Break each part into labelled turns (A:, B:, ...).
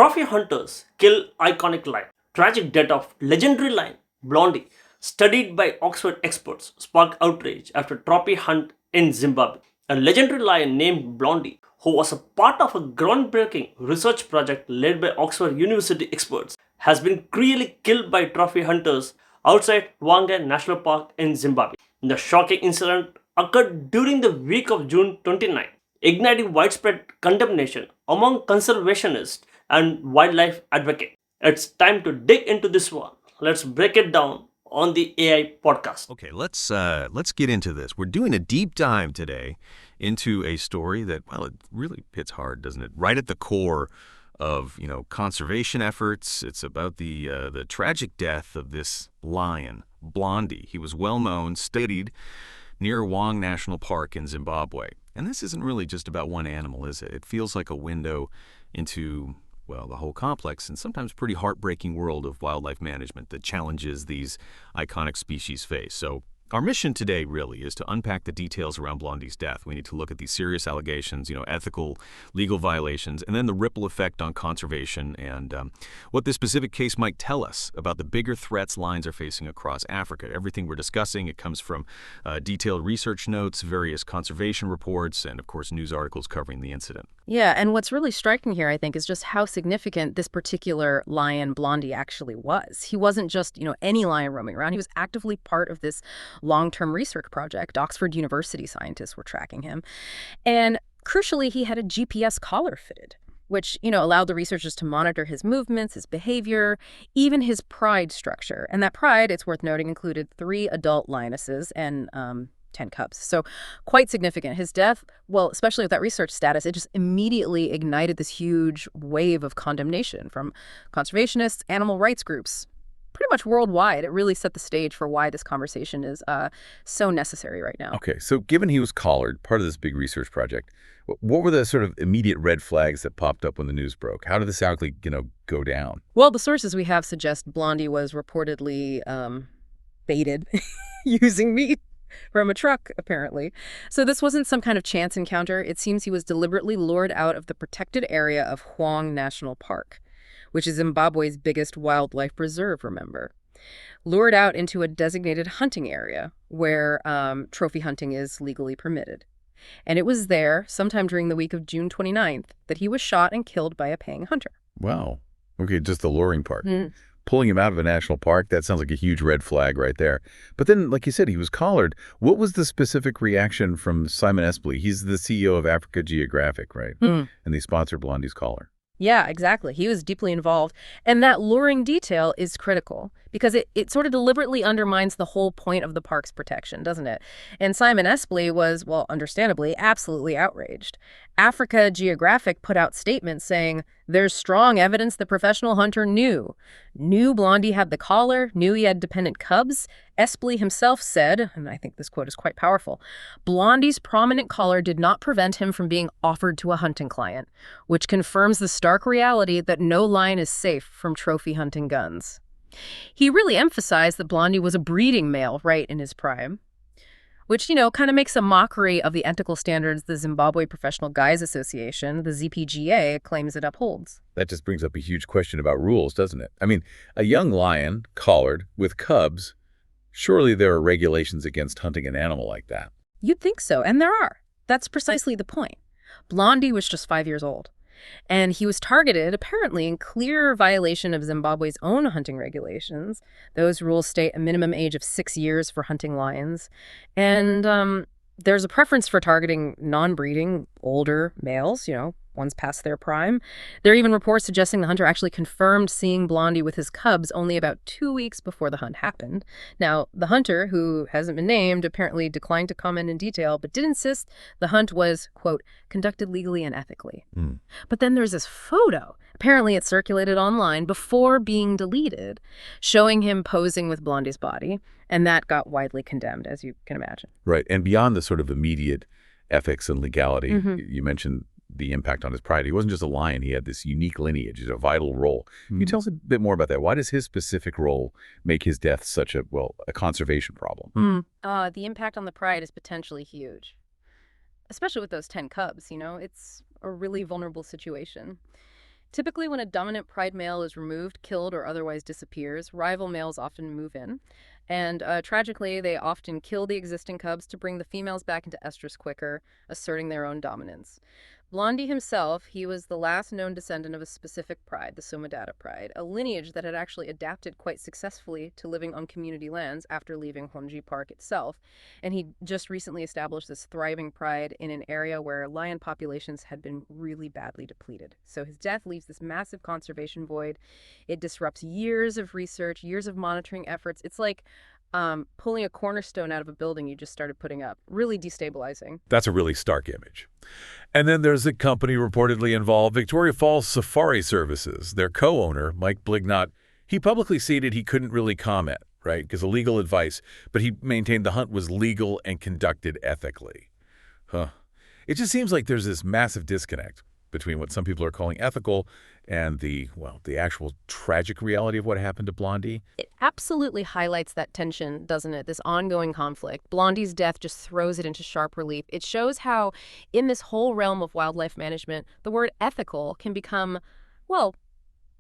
A: Trophy hunters kill iconic lion. Tragic death of legendary lion Blondie, studied by Oxford experts, sparked outrage after trophy hunt in Zimbabwe. A legendary lion named Blondie, who was a part of a groundbreaking research project led by Oxford University experts, has been cruelly killed by trophy hunters outside Hwange National Park in Zimbabwe. The shocking incident occurred during the week of June 29, igniting widespread condemnation among conservationists and wildlife advocates. It's time to dig into this one. Let's break it down on the AI podcast.
B: Okay, let's get into this. We're doing a deep dive today into a story that, well, it really hits hard, doesn't it? Right at the core of, conservation efforts. It's about the tragic death of this lion, Blondie. He was well known, studied near Hwange National Park in Zimbabwe. And this isn't really just about one animal, is it? It feels like a window into, well, the whole complex and sometimes pretty heartbreaking world of wildlife management that challenges these iconic species face. So our mission today really is to unpack the details around Blondie's death. We need to look at these serious allegations, ethical, legal violations, and then the ripple effect on conservation and what this specific case might tell us about the bigger threats lions are facing across Africa. Everything we're discussing, it comes from detailed research notes, various conservation reports, and of course news articles covering the incident.
C: Yeah, and what's really striking here, I think, is just how significant this particular lion, Blondie, actually was. He wasn't just, any lion roaming around. He was actively part of this long-term research project. Oxford University scientists were tracking him. And crucially, he had a GPS collar fitted, which, allowed the researchers to monitor his movements, his behavior, even his pride structure. And that pride, it's worth noting, included 3 adult lionesses and 10 cubs. So quite significant. His death, well, especially with that research status, it just immediately ignited this huge wave of condemnation from conservationists, animal rights groups, pretty much worldwide. It really set the stage for why this conversation is so necessary right now.
D: Okay, so given he was collared, part of this big research project, what were the sort of immediate red flags that popped up when the news broke? How did this actually, go down?
C: Well, the sources we have suggest Blondie was reportedly baited using meat from a truck, apparently. So this wasn't some kind of chance encounter. It seems he was deliberately lured out of the protected area of Hwange National Park, which is Zimbabwe's biggest wildlife reserve, remember. Lured out into a designated hunting area where trophy hunting is legally permitted. And it was there, sometime during the week of June 29th, that he was shot and killed by a paying hunter.
D: Wow. Okay, just the luring part. Pulling him out of a national park, that sounds like a huge red flag right there. But then, like you said, he was collared. What was the specific reaction from Simon Espley? He's the CEO of Africa Geographic, right? And they sponsored Blondie's collar.
C: Yeah, exactly. He was deeply involved. And that luring detail is critical because it sort of deliberately undermines the whole point of the park's protection, doesn't it? And Simon Espley was, well, understandably, absolutely outraged. Africa Geographic put out statements saying, there's strong evidence the professional hunter knew Blondie had the collar, knew he had dependent cubs. Espley himself said, and I think this quote is quite powerful, Blondie's prominent collar did not prevent him from being offered to a hunting client, which confirms the stark reality that no lion is safe from trophy hunting guns. He really emphasized that Blondie was a breeding male right in his prime, which, kind of makes a mockery of the ethical standards the Zimbabwe Professional Guides Association, the ZPGA, claims it upholds.
D: That just brings up a huge question about rules, doesn't it? I mean, a young lion, collared, with cubs, surely there are regulations against hunting an animal like that.
C: You'd think so, and there are. That's precisely the point. Blondie was just 5 years old, and he was targeted, apparently, in clear violation of Zimbabwe's own hunting regulations. Those rules state a minimum age of 6 years for hunting lions. And there's a preference for targeting non-breeding, older males, ones past their prime. There are even reports suggesting the hunter actually confirmed seeing Blondie with his cubs only about 2 weeks before the hunt happened. Now, the hunter, who hasn't been named, apparently declined to comment in detail, but did insist the hunt was, quote, conducted legally and ethically. But then there's this photo. Apparently it circulated online before being deleted, showing him posing with Blondie's body, and that got widely condemned, as you can imagine.
D: Right, and beyond the sort of immediate ethics and legality, you mentioned the impact on his pride. He wasn't just a lion. He had this unique lineage, a vital role. Can you tell us a bit more about that? Why does his specific role make his death such a conservation problem?
C: The impact on the pride is potentially huge, especially with those 10 cubs, It's a really vulnerable situation. Typically, when a dominant pride male is removed, killed, or otherwise disappears, rival males often move in. And tragically, they often kill the existing cubs to bring the females back into estrus quicker, asserting their own dominance. Blondie himself, he was the last known descendant of a specific pride, the Somodata pride, a lineage that had actually adapted quite successfully to living on community lands after leaving Honji Park itself. And he just recently established this thriving pride in an area where lion populations had been really badly depleted. So his death leaves this massive conservation void. It disrupts years of research, years of monitoring efforts. It's like pulling a cornerstone out of a building you just started putting up. Really destabilizing.
D: That's a really stark image. And then there's a company reportedly involved, Victoria Falls Safari Services. Their co-owner, Mike Blignot, he publicly stated he couldn't really comment, right, because of legal advice, but he maintained the hunt was legal and conducted ethically. It just seems like there's this massive disconnect between what some people are calling ethical and the actual tragic reality of what happened to Blondie.
C: It absolutely highlights that tension, doesn't it? This ongoing conflict. Blondie's death just throws it into sharp relief. It shows how, in this whole realm of wildlife management, the word ethical can become, well,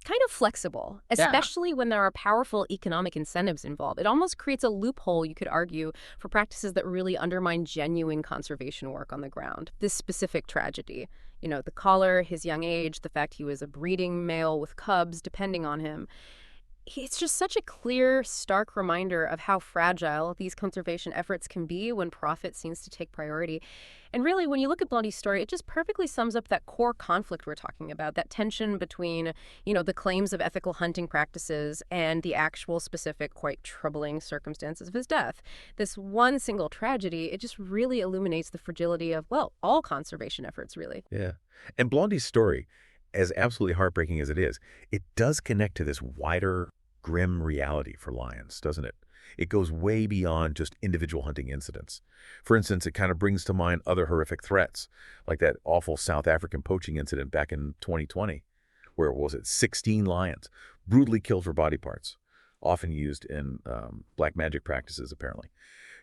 C: kind of flexible, especially when there are powerful economic incentives involved. It almost creates a loophole, you could argue, for practices that really undermine genuine conservation work on the ground. This specific tragedy, the collar, his young age, the fact he was a breeding male with cubs depending on him. It's just such a clear, stark reminder of how fragile these conservation efforts can be when profit seems to take priority. And really, when you look at Blondie's story, it just perfectly sums up that core conflict we're talking about, that tension between, the claims of ethical hunting practices and the actual specific, quite troubling circumstances of his death. This one single tragedy, it just really illuminates the fragility of, all conservation efforts, really.
D: Yeah. And Blondie's story, as absolutely heartbreaking as it is, it does connect to this wider, grim reality for lions, doesn't it? It goes way beyond just individual hunting incidents. For instance, it kind of brings to mind other horrific threats, like that awful South African poaching incident back in 2020, where, 16 lions brutally killed for body parts, often used in black magic practices, apparently.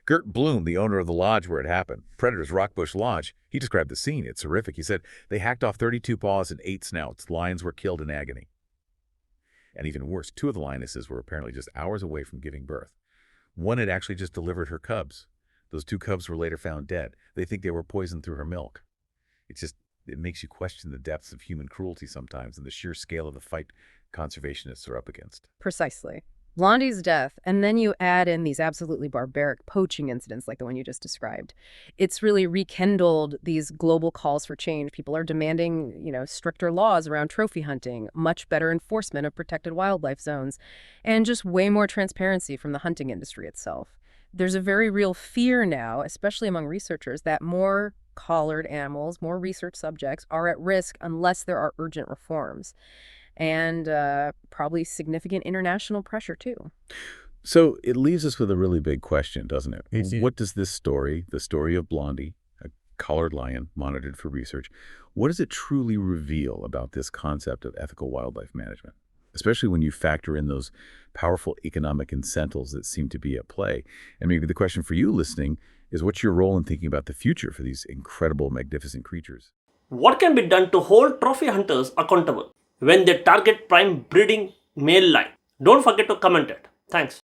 D: Gert Bloom, the owner of the lodge where it happened, Predators Rockbush Lodge, he described the scene. It's horrific. He said they hacked off 32 paws and 8 snouts. Lions were killed in agony. And even worse, 2 of the lionesses were apparently just hours away from giving birth. One had actually just delivered her cubs. Those 2 cubs were later found dead. They think they were poisoned through her milk. It makes you question the depths of human cruelty sometimes and the sheer scale of the fight conservationists are up against.
C: Precisely. Blondie's death, and then you add in these absolutely barbaric poaching incidents like the one you just described. It's really rekindled these global calls for change. People are demanding, stricter laws around trophy hunting, much better enforcement of protected wildlife zones, and just way more transparency from the hunting industry itself. There's a very real fear now, especially among researchers, that more collared animals, more research subjects, are at risk unless there are urgent reforms. And probably significant international pressure, too.
D: So it leaves us with a really big question, doesn't it? What does this story, the story of Blondie, a collared lion monitored for research, what does it truly reveal about this concept of ethical wildlife management? Especially when you factor in those powerful economic incentives that seem to be at play. And maybe the question for you listening is, what's your role in thinking about the future for these incredible, magnificent creatures?
A: What can be done to hold trophy hunters accountable when they target prime breeding male lion? Don't forget to comment it. Thanks.